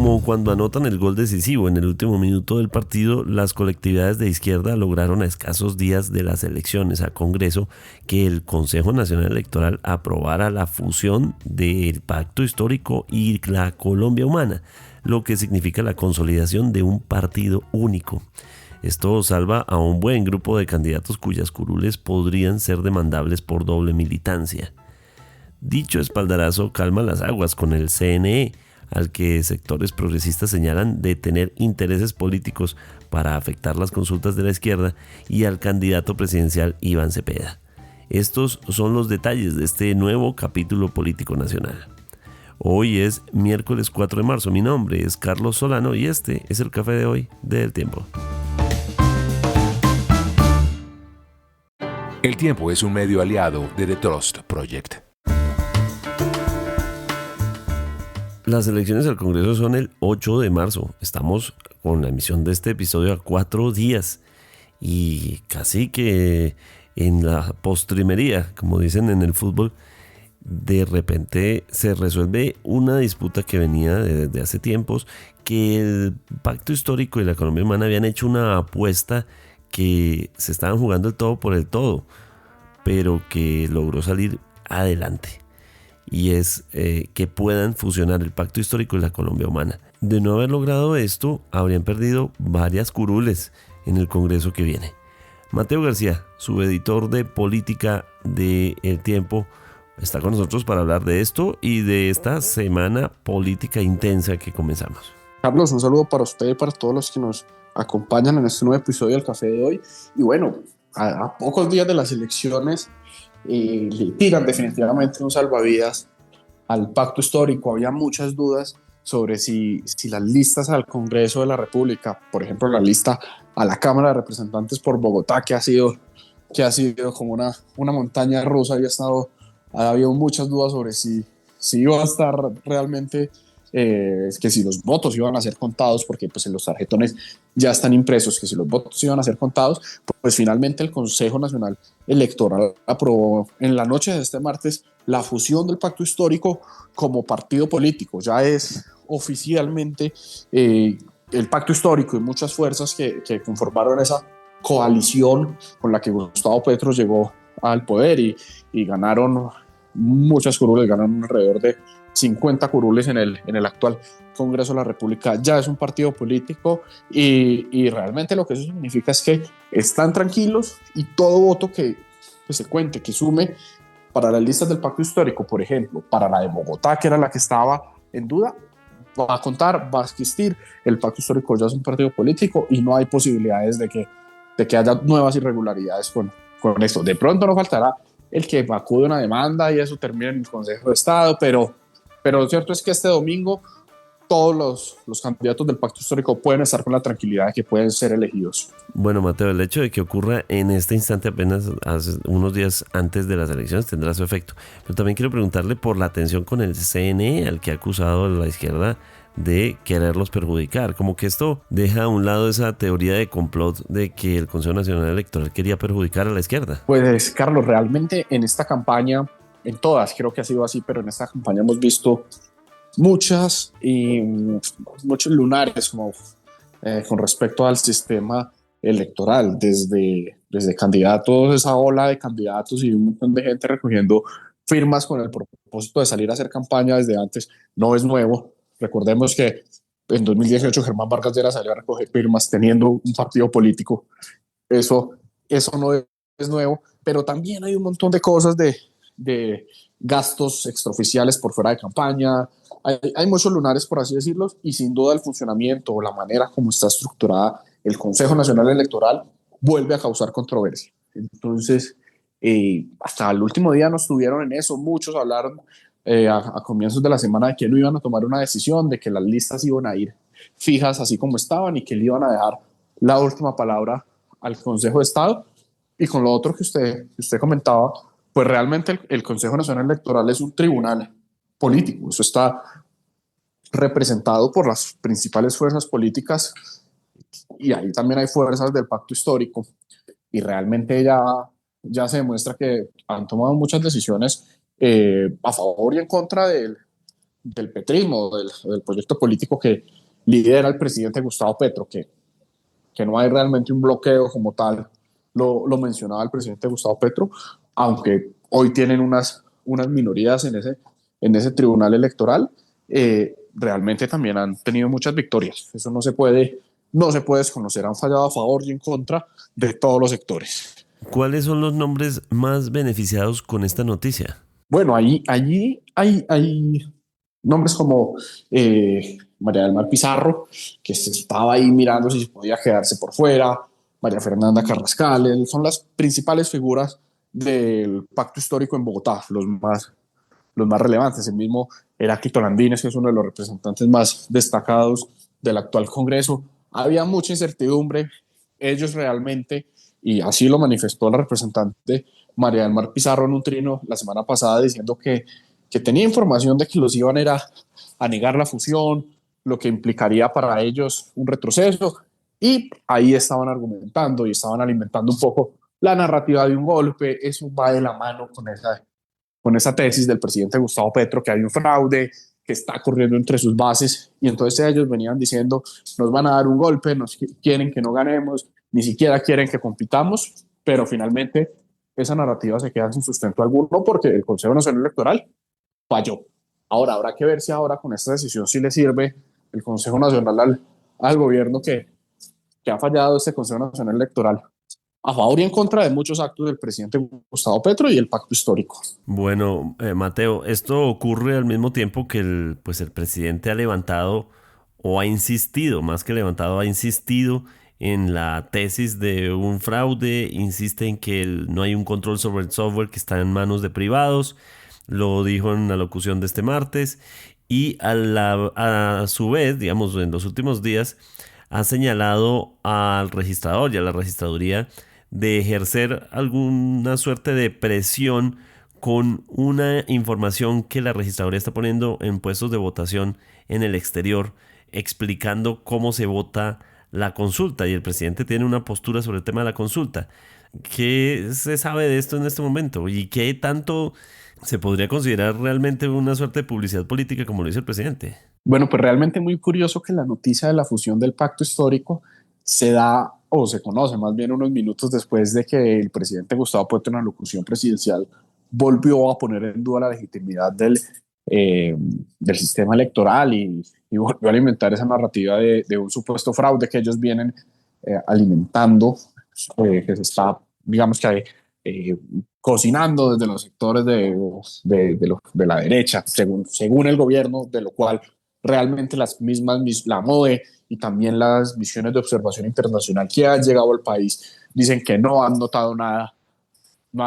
Como cuando anotan el gol decisivo en el último minuto del partido, las colectividades de izquierda lograron a escasos días de las elecciones al Congreso que el Consejo Nacional Electoral aprobara la fusión del Pacto Histórico y la Colombia Humana, lo que significa la consolidación de un partido único. Esto salva a un buen grupo de candidatos cuyas curules podrían ser demandables por doble militancia. Dicho espaldarazo calma las aguas con el CNE, al que sectores progresistas señalan de tener intereses políticos para afectar las consultas de la izquierda, y al candidato presidencial Iván Cepeda. Estos son los detalles de este nuevo capítulo político nacional. Hoy es miércoles 4 de marzo, mi nombre es Carlos Solano y este es el café de hoy de El Tiempo. El Tiempo es un medio aliado de The Trust Project. Las elecciones al Congreso son el 8 de marzo. Estamos con la emisión de este episodio a 4 días. Y casi que en la postrimería, como dicen en el fútbol, de repente se resuelve una disputa que venía desde hace tiempos, que el Pacto Histórico y la Colombia Humana habían hecho una apuesta que se estaban jugando el todo por el todo, pero que logró salir adelante. Y es que puedan fusionar el Pacto Histórico y la Colombia Humana. De no haber logrado esto, habrían perdido varias curules en el Congreso que viene. Mateo García, subeditor de política de El Tiempo, está con nosotros para hablar de esto y de esta semana política intensa que comenzamos. Carlos, un saludo para usted y para todos los que nos acompañan en este nuevo episodio del Café de hoy. Y bueno, a pocos días de las elecciones, le tiran definitivamente un salvavidas al Pacto Histórico. Había muchas dudas sobre si las listas al Congreso de la República, por ejemplo la lista a la Cámara de Representantes por Bogotá, que ha sido como una montaña rusa, había muchas dudas sobre si iba a estar realmente, que si los votos iban a ser contados, porque pues en los tarjetones ya están impresos, que si los votos iban a ser contados. Pues finalmente el Consejo Nacional Electoral aprobó en la noche de este martes la fusión del Pacto Histórico como partido político. Ya es oficialmente el Pacto Histórico y muchas fuerzas que conformaron esa coalición con la que Gustavo Petro llegó al poder y ganaron muchas curules, ganaron alrededor de 50 curules en el actual Congreso de la República. Ya es un partido político y realmente lo que eso significa es que están tranquilos y todo voto que se cuente, que sume para las listas del Pacto Histórico, por ejemplo, para la de Bogotá, que era la que estaba en duda, va a contar, va a existir. El Pacto Histórico ya es un partido político y no hay posibilidades de que haya nuevas irregularidades con esto. De pronto no faltará el que acude a una demanda y eso termina en el Consejo de Estado, pero lo cierto es que este domingo todos los candidatos del Pacto Histórico pueden estar con la tranquilidad de que pueden ser elegidos. Bueno, Mateo, el hecho de que ocurra en este instante, apenas hace unos días antes de las elecciones, tendrá su efecto. Pero también quiero preguntarle por la tensión con el CNE, al que ha acusado a la izquierda de quererlos perjudicar. Como que esto deja a un lado esa teoría de complot de que el Consejo Nacional Electoral quería perjudicar a la izquierda. Pues, Carlos, realmente en esta campaña, en todas creo que ha sido así, pero en esta campaña hemos visto muchos lunares como, con respecto al sistema electoral, desde candidatos, esa ola de candidatos y un montón de gente recogiendo firmas con el propósito de salir a hacer campaña desde antes. No es nuevo. Recordemos que en 2018 Germán Vargas Lleras salió a recoger firmas teniendo un partido político. Eso no es nuevo, pero también hay un montón de cosas de gastos extraoficiales por fuera de campaña. Hay muchos lunares, por así decirlo, y sin duda el funcionamiento o la manera como está estructurada el Consejo Nacional Electoral vuelve a causar controversia. Entonces, hasta el último día no estuvieron en eso. Muchos hablaron a comienzos de la semana de que no iban a tomar una decisión, de que las listas iban a ir fijas así como estaban y que le iban a dejar la última palabra al Consejo de Estado. Y con lo otro que usted comentaba, pues realmente el Consejo Nacional Electoral es un tribunal político. Eso está representado por las principales fuerzas políticas y ahí también hay fuerzas del Pacto Histórico y realmente ya se demuestra que han tomado muchas decisiones a favor y en contra del del petrismo, del proyecto político que lidera el presidente Gustavo Petro, que no hay realmente un bloqueo como tal, lo mencionaba el presidente Gustavo Petro, aunque hoy tienen unas minorías en ese tribunal electoral, realmente también han tenido muchas victorias. Eso no se puede desconocer, han fallado a favor y en contra de todos los sectores. ¿Cuáles son los nombres más beneficiados con esta noticia? Bueno, allí hay nombres como María del Mar Pizarro, que se estaba ahí mirando si podía quedarse por fuera, María Fernanda Carrascal, son las principales figuras del pacto histórico en Bogotá, los más relevantes. El mismo Heráclito Landines, que es uno de los representantes más destacados del actual Congreso. Había mucha incertidumbre, ellos realmente, y así lo manifestó la representante María del Mar Pizarro en un trino la semana pasada, diciendo que tenía información de que los iban a negar la fusión, lo que implicaría para ellos un retroceso, y ahí estaban argumentando y estaban alimentando un poco la narrativa de un golpe. Eso va de la mano con esa tesis del presidente Gustavo Petro, que hay un fraude que está corriendo entre sus bases, y entonces ellos venían diciendo, nos van a dar un golpe, nos quieren que no ganemos, ni siquiera quieren que compitamos, pero finalmente esa narrativa se queda sin sustento alguno porque el Consejo Nacional Electoral falló. Ahora habrá que ver si ahora con esta decisión sí le sirve el Consejo Nacional al gobierno que ha fallado este Consejo Nacional Electoral a favor y en contra de muchos actos del presidente Gustavo Petro y el pacto histórico. Bueno, Mateo, esto ocurre al mismo tiempo que el presidente ha levantado o ha insistido, más que levantado, ha insistido en la tesis de un fraude, insiste en que no hay un control sobre el software que está en manos de privados, lo dijo en la locución de este martes, y a su vez, digamos, en los últimos días, ha señalado al registrador y a la registraduría de ejercer alguna suerte de presión con una información que la registraduría está poniendo en puestos de votación en el exterior, explicando cómo se vota la consulta, y el presidente tiene una postura sobre el tema de la consulta. ¿Qué se sabe de esto en este momento? ¿Y qué tanto se podría considerar realmente una suerte de publicidad política, como lo dice el presidente? Bueno, pues realmente muy curioso que la noticia de la fusión del pacto histórico se da, o se conoce más bien unos minutos después de que el presidente Gustavo Petro en la locución presidencial volvió a poner en duda la legitimidad del sistema electoral y volvió a alimentar esa narrativa de un supuesto fraude que ellos vienen alimentando, que se está, digamos que cocinando desde los sectores de la derecha, según el gobierno, de lo cual realmente la MOE y también las misiones de observación internacional que han llegado al país dicen que no han notado nada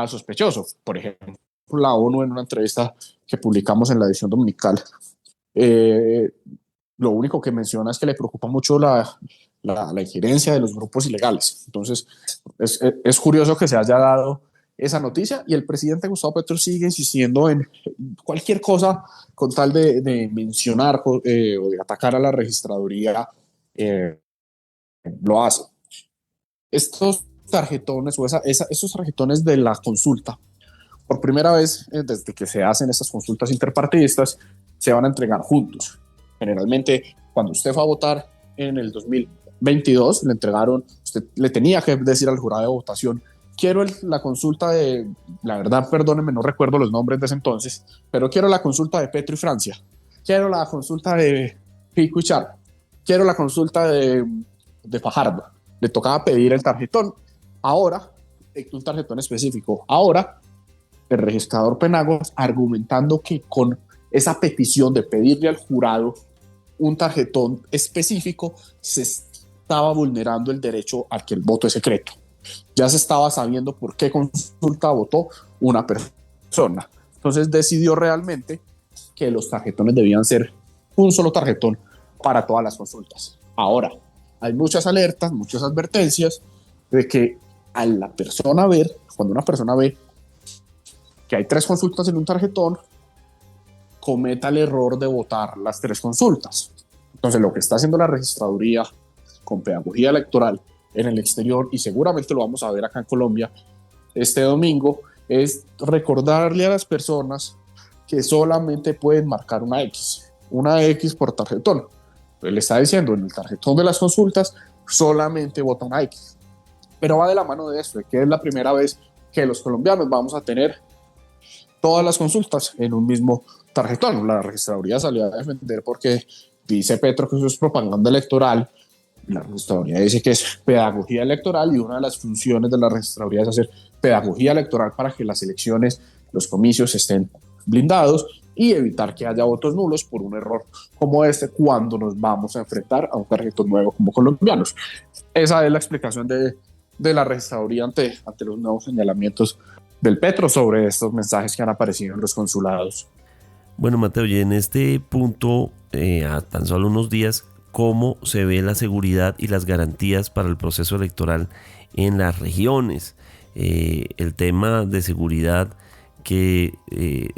sospechoso. Por ejemplo, la ONU en una entrevista que publicamos en la edición dominical, lo único que menciona es que le preocupa mucho la injerencia de los grupos ilegales. Entonces, es curioso que se haya dado esa noticia, y el presidente Gustavo Petro sigue insistiendo en cualquier cosa con tal de mencionar o de atacar a la registraduría, lo hace. Estos tarjetones o esos tarjetones de la consulta, por primera vez desde que se hacen estas consultas interpartidistas, se van a entregar juntos. Generalmente, cuando usted fue a votar en el 2022, usted le tenía que decir al jurado de votación: quiero la consulta la verdad, perdónenme, no recuerdo los nombres de ese entonces, pero quiero la consulta de Petro y Francia, quiero la consulta de Pico y Char, quiero la consulta de Fajardo. Le tocaba pedir el tarjetón. Ahora, un tarjetón específico. Ahora, el registrador Penagos, argumentando que con esa petición de pedirle al jurado un tarjetón específico, se estaba vulnerando el derecho al que el voto es secreto. Ya se estaba sabiendo por qué consulta votó una persona. Entonces decidió realmente que los tarjetones debían ser un solo tarjetón para todas las consultas. Ahora, hay muchas alertas, muchas advertencias de que a la persona cuando una persona ve que hay 3 consultas en un tarjetón, cometa el error de votar las 3 consultas. Entonces, lo que está haciendo la registraduría con pedagogía electoral en el exterior, y seguramente lo vamos a ver acá en Colombia este domingo, es recordarle a las personas que solamente pueden marcar una X, una X por tarjetón. Él está diciendo, en el tarjetón de las consultas solamente vota una X. Pero va de la mano de eso, de que es la primera vez que los colombianos vamos a tener todas las consultas en un mismo tarjetón. La registraduría salió a defender porque dice Petro que eso es propaganda electoral. La registraduría dice que es pedagogía electoral y una de las funciones de la registraduría es hacer pedagogía electoral para que las elecciones, los comicios estén blindados y evitar que haya votos nulos por un error como este cuando nos vamos a enfrentar a un tarjetón nuevo como colombianos. Esa es la explicación de la registraduría ante los nuevos señalamientos del Petro sobre estos mensajes que han aparecido en los consulados. Bueno, Mateo, y en este punto, a tan solo unos días, ¿cómo se ve la seguridad y las garantías para el proceso electoral en las regiones? El tema de seguridad que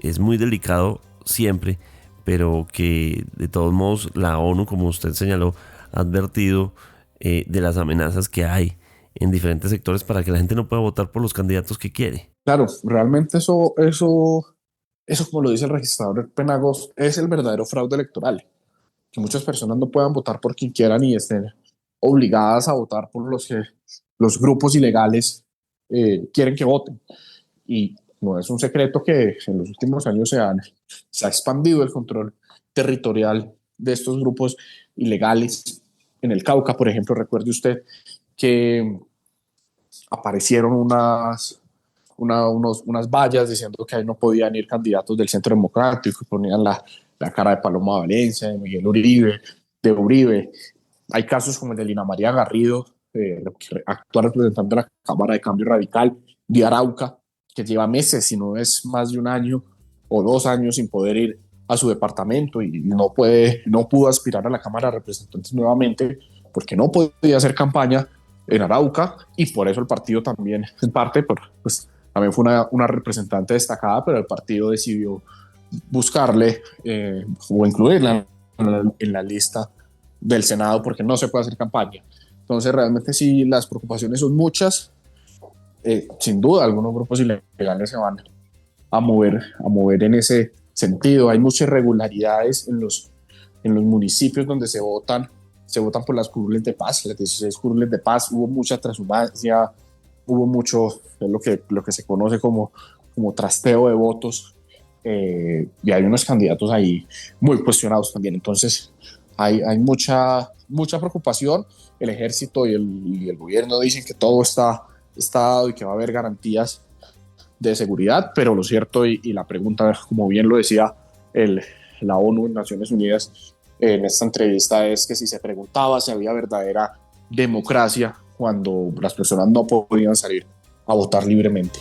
es muy delicado siempre, pero que de todos modos la ONU, como usted señaló, ha advertido de las amenazas que hay en diferentes sectores para que la gente no pueda votar por los candidatos que quiere. Claro, realmente eso como lo dice el registrador Penagos, es el verdadero fraude electoral. Que muchas personas no puedan votar por quien quieran y estén obligadas a votar por los que los grupos ilegales quieren que voten. Y no es un secreto que en los últimos años se ha expandido el control territorial de estos grupos ilegales. En el Cauca, por ejemplo, recuerde usted que aparecieron unas vallas diciendo que ahí no podían ir candidatos del Centro Democrático, que ponían la cara de Paloma Valencia, de Miguel Uribe, de Uribe. Hay casos como el de Lina María Garrido, actual representante de la Cámara de Cambio Radical, de Arauca, que lleva meses, si no es más de un año o 2 años sin poder ir a su departamento y no pudo aspirar a la Cámara de Representantes nuevamente porque no podía hacer campaña en Arauca, y por eso el partido también, en parte, pues también fue una representante destacada, pero el partido decidió buscarle o incluirla en la lista del Senado porque no se puede hacer campaña. Entonces realmente sí, las preocupaciones son muchas. Sin duda algunos grupos ilegales se van a mover en ese sentido. Hay muchas irregularidades en los municipios donde se votan por las curules de paz, las 16 curules de paz. Hubo mucha transhumancia, hubo mucho lo que se conoce como trasteo de votos, y hay unos candidatos ahí muy cuestionados también. Entonces hay mucha preocupación. El ejército y el gobierno dicen que todo está dado y que va a haber garantías de seguridad, pero lo cierto y la pregunta, como bien lo decía la ONU en Naciones Unidas en esta entrevista, es que si se preguntaba si había verdadera democracia cuando las personas no podían salir a votar libremente.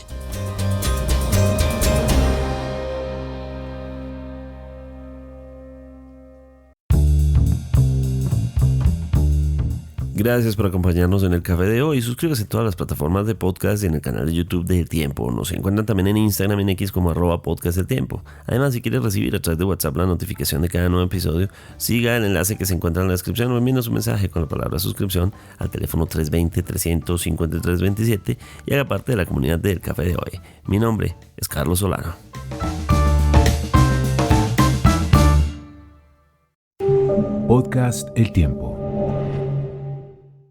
Gracias por acompañarnos en el café de hoy. Suscríbase en todas las plataformas de podcast y en el canal de YouTube de El Tiempo. Nos encuentran también en Instagram y en X como @podcast El Tiempo. Además, si quieres recibir a través de WhatsApp la notificación de cada nuevo episodio, siga el enlace que se encuentra en la descripción o envíenos un mensaje con la palabra suscripción al teléfono 320-353-27 y haga parte de la comunidad del café de hoy. Mi nombre es Carlos Solano. Podcast El Tiempo.